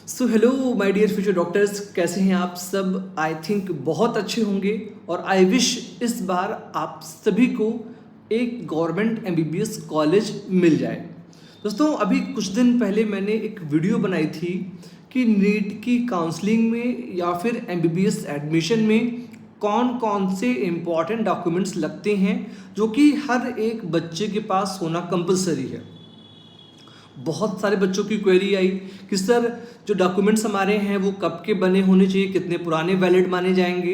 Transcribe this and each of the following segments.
So hello my dear future doctors, कैसे हैं आप सब। आई थिंक बहुत अच्छे होंगे और आई विश इस बार आप सभी को एक गवर्नमेंट एमबीबीएस कॉलेज मिल जाए। दोस्तों, अभी कुछ दिन पहले मैंने एक वीडियो बनाई थी कि नीट की काउंसलिंग में या फिर एमबीबीएस एडमिशन में कौन कौन से इम्पॉर्टेंट डॉक्यूमेंट्स लगते हैं जो कि हर एक बच्चे के पास होना कंपलसरी है। बहुत सारे बच्चों की क्वेरी आई कि सर जो डॉक्यूमेंट्स हमारे हैं वो कब के बने होने चाहिए, कितने पुराने वैलिड माने जाएंगे,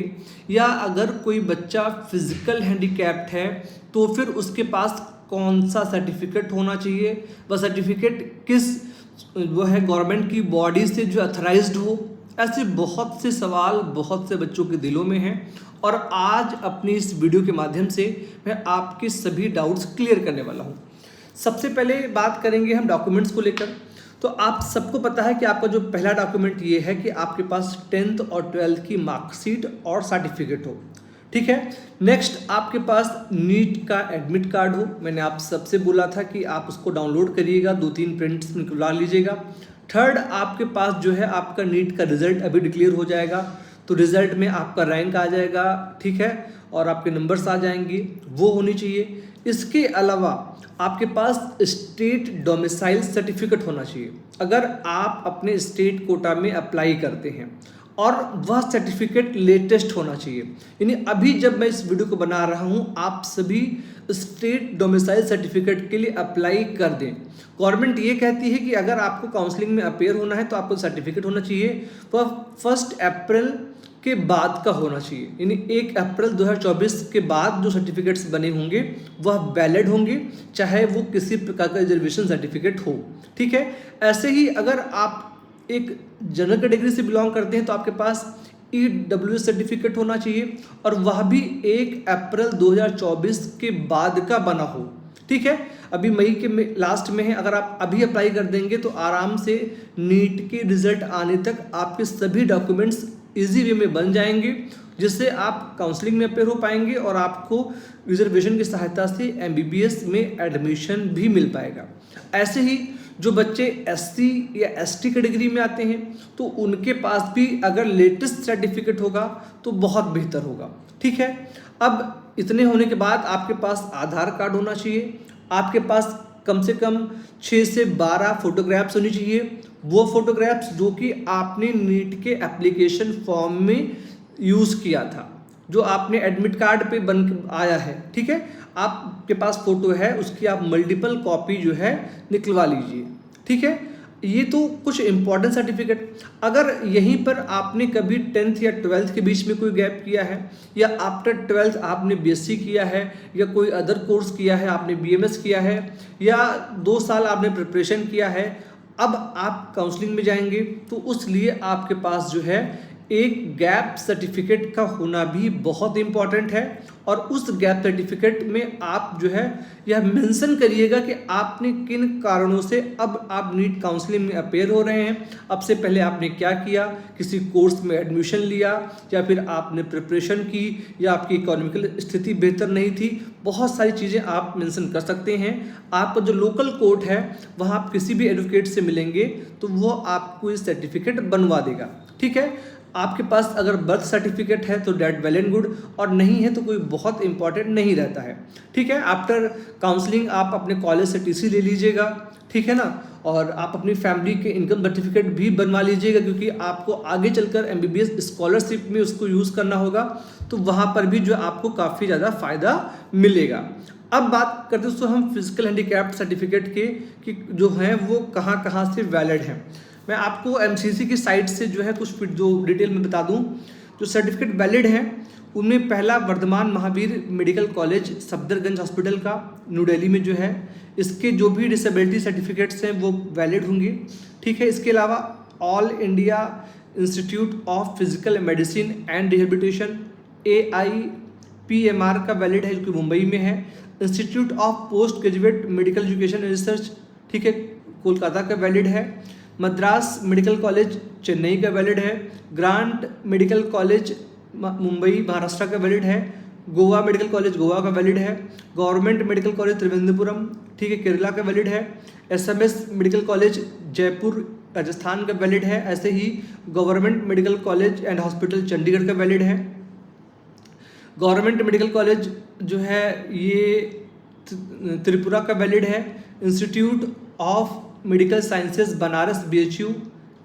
या अगर कोई बच्चा फिजिकल हैंडीकैप्ड है तो फिर उसके पास कौन सा सर्टिफिकेट होना चाहिए, वह सर्टिफिकेट किस वो है गवर्नमेंट की बॉडी से जो अथराइज्ड हो। ऐसे बहुत से सवाल बहुत से बच्चों के दिलों में हैं और आज अपनी इस वीडियो के माध्यम से मैं आपके सभी डाउट्स क्लियर करने वाला हूँ। सबसे पहले बात करेंगे हम डॉक्यूमेंट्स को लेकर। तो आप सबको पता है कि आपका जो पहला डॉक्यूमेंट ये है कि आपके पास 10th और 12th की मार्कशीट और सर्टिफिकेट हो। ठीक है। नेक्स्ट, आपके पास नीट का एडमिट कार्ड हो। मैंने आप सबसे बोला था कि आप उसको डाउनलोड करिएगा, 2-3 प्रिंट्स निकलवा लीजिएगा। थर्ड, आपके पास जो है आपका नीट का रिजल्ट अभी डिक्लेयर हो जाएगा, तो रिजल्ट में आपका रैंक आ जाएगा, ठीक है, और आपके नंबर्स आ जाएंगे, वो होनी चाहिए। इसके अलावा आपके पास स्टेट डोमिसाइल सर्टिफिकेट होना चाहिए अगर आप अपने स्टेट कोटा में अप्लाई करते हैं, और वह सर्टिफिकेट लेटेस्ट होना चाहिए। यानी अभी जब मैं इस वीडियो को बना रहा हूँ आप सभी स्टेट डोमिसाइल सर्टिफिकेट के लिए अप्लाई कर दें। गवर्नमेंट ये कहती है कि अगर आपको काउंसलिंग में अपेयर होना है तो आपको सर्टिफिकेट होना चाहिए, वह 1 अप्रैल के बाद का होना चाहिए। यानी 1 अप्रैल 2024 के बाद जो सर्टिफिकेट्स बने होंगे वह वैलिड होंगे, चाहे वो किसी प्रकार का रिजर्वेशन सर्टिफिकेट हो। ठीक है। ऐसे ही अगर आप एक जनरल कैटेगरी से बिलोंग करते हैं तो आपके पास EWS सर्टिफिकेट होना चाहिए, और वह भी 1 अप्रैल 2024 के बाद का बना हो। ठीक है। अभी मई के लास्ट में है, अगर आप अभी अप्लाई कर देंगे तो आराम से नीट के रिजल्ट आने तक आपके सभी डॉक्यूमेंट्स इजी वे में बन जाएंगे, जिससे आप काउंसलिंग में अपेयर हो पाएंगे और आपको रिजर्वेशन की सहायता से एमबीबीएस में एडमिशन भी मिल पाएगा। ऐसे ही जो बच्चे SC या ST कैटेगरी में आते हैं तो उनके पास भी अगर लेटेस्ट सर्टिफिकेट होगा तो बहुत बेहतर होगा। ठीक है। अब इतने होने के बाद आपके पास आधार कार्ड होना चाहिए, आपके पास कम से कम 6 से 12 फोटोग्राफ्स होनी चाहिए, वो फोटोग्राफ्स जो कि आपने नीट के एप्लीकेशन फॉर्म में यूज़ किया था, जो आपने एडमिट कार्ड पे बन आया है। ठीक है। आपके पास फोटो है, उसकी आप मल्टीपल कॉपी जो है निकलवा लीजिए। ठीक है। ये तो कुछ इंपॉर्टेंट सर्टिफिकेट। अगर यहीं पर आपने कभी 10th या 12th के बीच में कोई गैप किया है, या आफ्टर 12th आपने BSc किया है, या कोई अदर कोर्स किया है, आपने BMS किया है, या 2 साल आपने प्रिपरेशन किया है, अब आप काउंसलिंग में जाएंगे तो उस लिए आपके पास जो है एक गैप सर्टिफिकेट का होना भी बहुत इंपॉर्टेंट है। और उस गैप सर्टिफिकेट में आप जो है यह मेंशन करिएगा कि आपने किन कारणों से अब आप नीट काउंसलिंग में अपेयर हो रहे हैं। अब से पहले आपने क्या किया, किसी कोर्स में एडमिशन लिया, या फिर आपने प्रिपरेशन की, या आपकी इकोनॉमिकल स्थिति बेहतर नहीं थी। बहुत सारी चीज़ें आप मेंशन कर सकते हैं। आपका जो लोकल कोर्ट है वहाँ आप किसी भी एडवोकेट से मिलेंगे तो वो आपको ये सर्टिफिकेट बनवा देगा। ठीक है। आपके पास अगर बर्थ सर्टिफिकेट है तो डेट वेल एंड गुड, और नहीं है तो कोई बहुत इंपॉर्टेंट नहीं रहता है। ठीक है। आफ्टर काउंसलिंग आप अपने कॉलेज से TC ले लीजिएगा, ठीक है ना, और आप अपनी फैमिली के इनकम सर्टिफिकेट भी बनवा लीजिएगा, क्योंकि आपको आगे चलकर MBBS स्कॉलरशिप में उसको यूज़ करना होगा, तो वहाँ पर भी जो आपको काफ़ी ज़्यादा फ़ायदा मिलेगा। अब बात करते हैं दोस्तों हम फिजिकल हैंडीकैप्ड सर्टिफिकेट के कि जो हैं वो कहाँ कहाँ से वैलिड हैं। मैं आपको MCC की साइट से जो है कुछ जो डिटेल में बता दूं। जो सर्टिफिकेट वैलिड हैं उनमें पहला Vardhman Mahavir medical college Safdarjung hospital का न्यू दिल्ली में जो है, इसके जो भी डिसेबिलिटी सर्टिफिकेट्स हैं वो वैलिड होंगे। ठीक है। इसके अलावा all India institute of physical medicine and rehabilitation AIPMR का वैलिड है, जो कि मुंबई में है। Institute of post graduate medical education and research, ठीक है, कोलकाता का वैलिड है। मद्रास मेडिकल कॉलेज चेन्नई का वैलिड है। Grant medical college Mumbai Maharashtra का वैलिड है। गोवा मेडिकल कॉलेज गोवा का वैलिड है। गवर्नमेंट मेडिकल कॉलेज त्रिवेंद्रपुरम, ठीक है, केरला का वैलिड है। SMS medical college Jaipur Rajasthan का वैलिड है, ऐसे ही government medical college and hospital Chandigarh का वैलिड है। गवर्नमेंट मेडिकल कॉलेज जो है ये त्रिपुरा का वैलिड है। Institute of medical sciences Banaras BHU,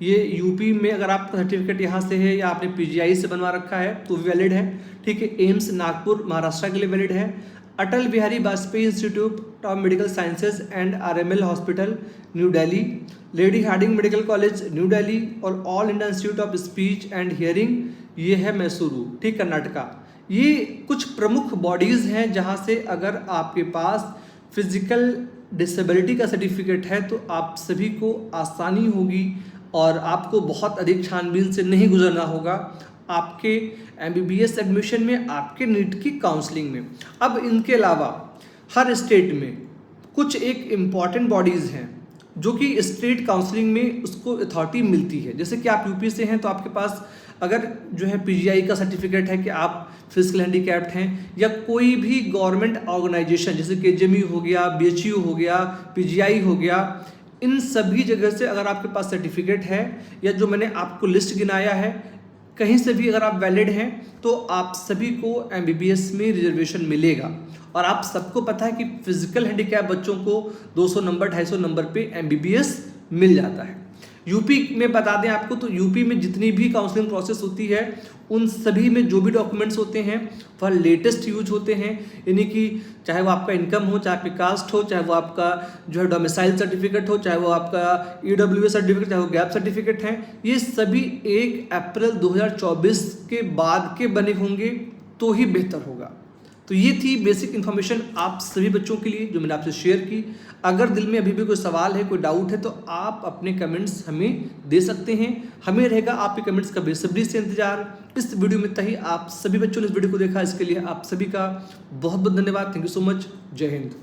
ये यूपी में अगर आपका सर्टिफिकेट यहाँ से है या आपने PGI से बनवा रखा है तो वैलिड है। ठीक है, एम्स नागपुर महाराष्ट्र के लिए वैलिड है। Atal Bihari Vajpayee institute of medical sciences and RML hospital new Delhi, lady Hardinge medical college new Delhi और all India institute of speech and hearing ये है मैसूरू, ठीक, कर्नाटका। ये कुछ प्रमुख बॉडीज़ हैं जहाँ से अगर आपके पास फिजिकल डिसेबिलिटी का सर्टिफिकेट है तो आप सभी को आसानी होगी और आपको बहुत अधिक छानबीन से नहीं गुजरना होगा आपके MBBS एडमिशन में, आपके नीट की काउंसलिंग में। अब इनके अलावा हर स्टेट में कुछ एक इम्पॉर्टेंट बॉडीज़ हैं जो कि स्टेट काउंसलिंग में उसको अथॉरिटी मिलती है। जैसे कि आप यूपी से हैं तो आपके पास अगर जो है PGI का सर्टिफिकेट है कि आप फिजिकल हैंडीकैप्ड हैं, या कोई भी गवर्नमेंट ऑर्गेनाइजेशन जैसे KGMU हो गया, BHU हो गया, PGI हो गया, इन सभी जगह से अगर आपके पास सर्टिफिकेट है या जो मैंने आपको लिस्ट गिनाया है कहीं से भी अगर आप वैलिड हैं तो आप सभी को MBBS में रिजर्वेशन मिलेगा। और आप सबको पता है कि फिजिकल हैंडीकैप बच्चों को 200 नंबर 250 नंबर पे MBBS मिल जाता है। यूपी में बता दें आपको तो यूपी में जितनी भी काउंसलिंग प्रोसेस होती है उन सभी में जो भी डॉक्यूमेंट्स होते हैं वह लेटेस्ट यूज होते हैं, यानी कि चाहे वो आपका इनकम हो, चाहे आपकी कास्ट हो, चाहे वो आपका जो है डोमिसाइल सर्टिफिकेट हो, चाहे वो आपका EWS सर्टिफिकेट, चाहे वो गैप सर्टिफिकेट है, ये सभी 1 अप्रैल 2024 के बाद के बने होंगे तो ही बेहतर होगा। तो ये थी बेसिक इन्फॉर्मेशन आप सभी बच्चों के लिए जो मैंने आपसे शेयर की। अगर दिल में अभी भी कोई सवाल है, कोई डाउट है तो आप अपने कमेंट्स हमें दे सकते हैं। हमें रहेगा आपके कमेंट्स का बेसब्री से इंतजार। इस वीडियो में तही आप सभी बच्चों ने इस वीडियो को देखा, इसके लिए आप सभी का बहुत बहुत धन्यवाद। Thank you so much. जय हिंद।